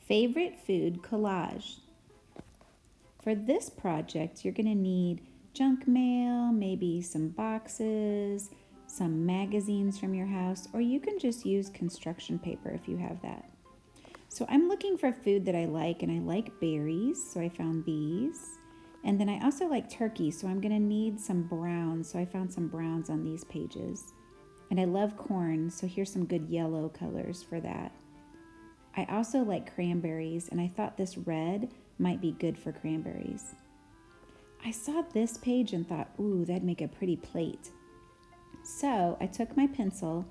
Favorite food collage. For this project, you're going to need junk mail, maybe some boxes, some magazines from your house, or you can just use construction paper if you have that. So I'm looking for food that I like, and I like berries, so I found these. And then I also like turkey, so I'm going to need some browns, so I found some browns on these pages. And I love corn, so here's some good yellow colors for that. I also like cranberries, and I thought this red might be good for cranberries. I saw this page and thought, ooh, that'd make a pretty plate. So I took my pencil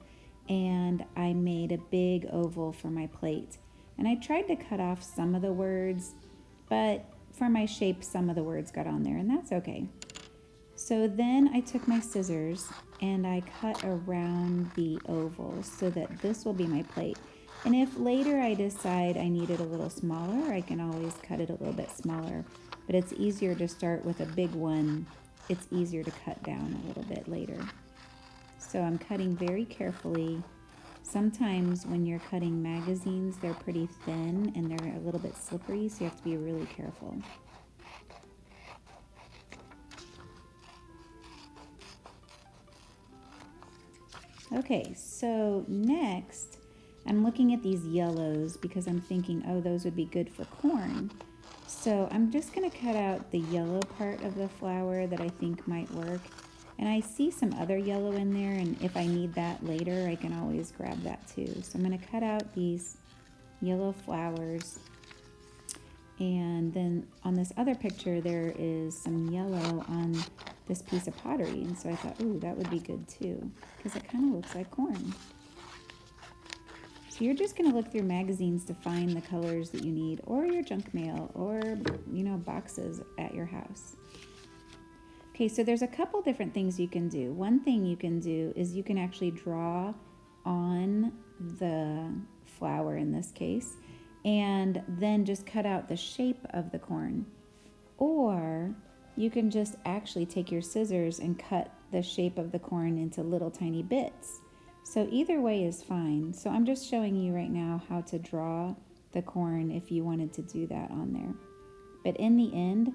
and I made a big oval for my plate. And I tried to cut off some of the words, but for my shape, some of the words got on there, and that's okay. So then I took my scissors and I cut around the oval so that this will be my plate. And if later I decide I need it a little smaller, I can always cut it a little bit smaller. But it's easier to start with a big one. It's easier to cut down a little bit later. So I'm cutting very carefully. Sometimes when you're cutting magazines, they're pretty thin and they're a little bit slippery, so you have to be really careful. Okay, so next, I'm looking at these yellows because I'm thinking, oh, those would be good for corn. So I'm just going to cut out the yellow part of the flower that I think might work. And I see some other yellow in there, and if I need that later, I can always grab that too. So I'm going to cut out these yellow flowers. And then on this other picture, there is some yellow on this piece of pottery. And so I thought, ooh, that would be good too, because it kind of looks like corn. So you're just going to look through magazines to find the colors that you need, or your junk mail, or, boxes at your house. Okay, so there's a couple different things you can do. One thing you can do is you can actually draw on the flower in this case, and then just cut out the shape of the corn. Or you can just actually take your scissors and cut the shape of the corn into little tiny bits. So either way is fine. So I'm just showing you right now how to draw the corn if you wanted to do that on there. But in the end,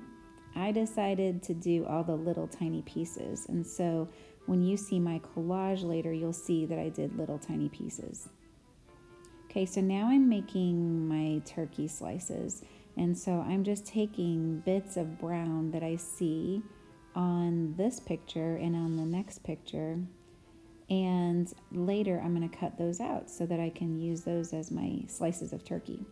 I decided to do all the little tiny pieces. And so when you see my collage later, you'll see that I did little tiny pieces. Okay, so now I'm making my turkey slices. And so I'm just taking bits of brown that I see on this picture and on the next picture. And later I'm going to cut those out so that I can use those as my slices of turkey.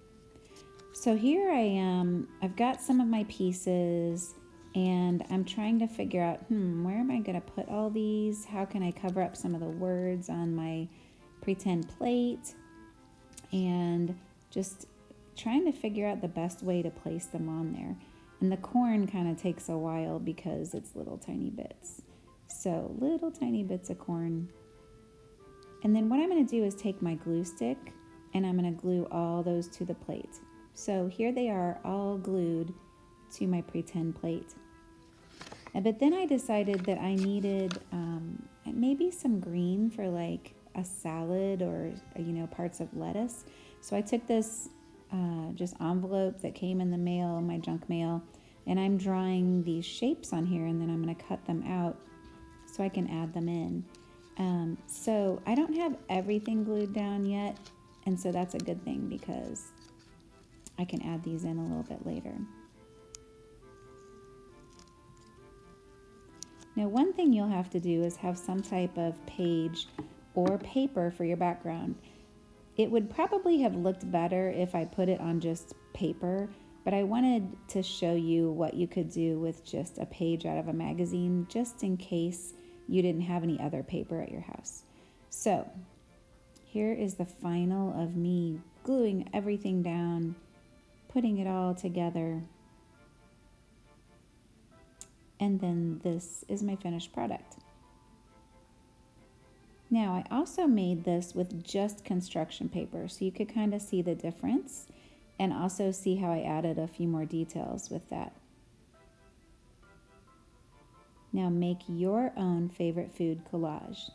So here I am, I've got some of my pieces, and I'm trying to figure out, where am I going to put all these? How can I cover up some of the words on my pretend plate? And just trying to figure out the best way to place them on there. And the corn kind of takes a while because it's little tiny bits. So little tiny bits of corn. And then what I'm going to do is take my glue stick and I'm going to glue all those to the plate. So here they are all glued to my pretend plate. But then I decided that I needed maybe some green for like a salad or, parts of lettuce. So I took this just envelope that came in the mail, my junk mail, and I'm drawing these shapes on here, and then I'm going to cut them out so I can add them in. So I don't have everything glued down yet, and so that's a good thing because I can add these in a little bit later. Now, one thing you'll have to do is have some type of page or paper for your background. It would probably have looked better if I put it on just paper, but I wanted to show you what you could do with just a page out of a magazine, just in case you didn't have any other paper at your house. So here is the final of me gluing everything down, putting it all together. And then this is my finished product. Now, I also made this with just construction paper, so you could kind of see the difference and also see how I added a few more details with that. Now make your own favorite food collage.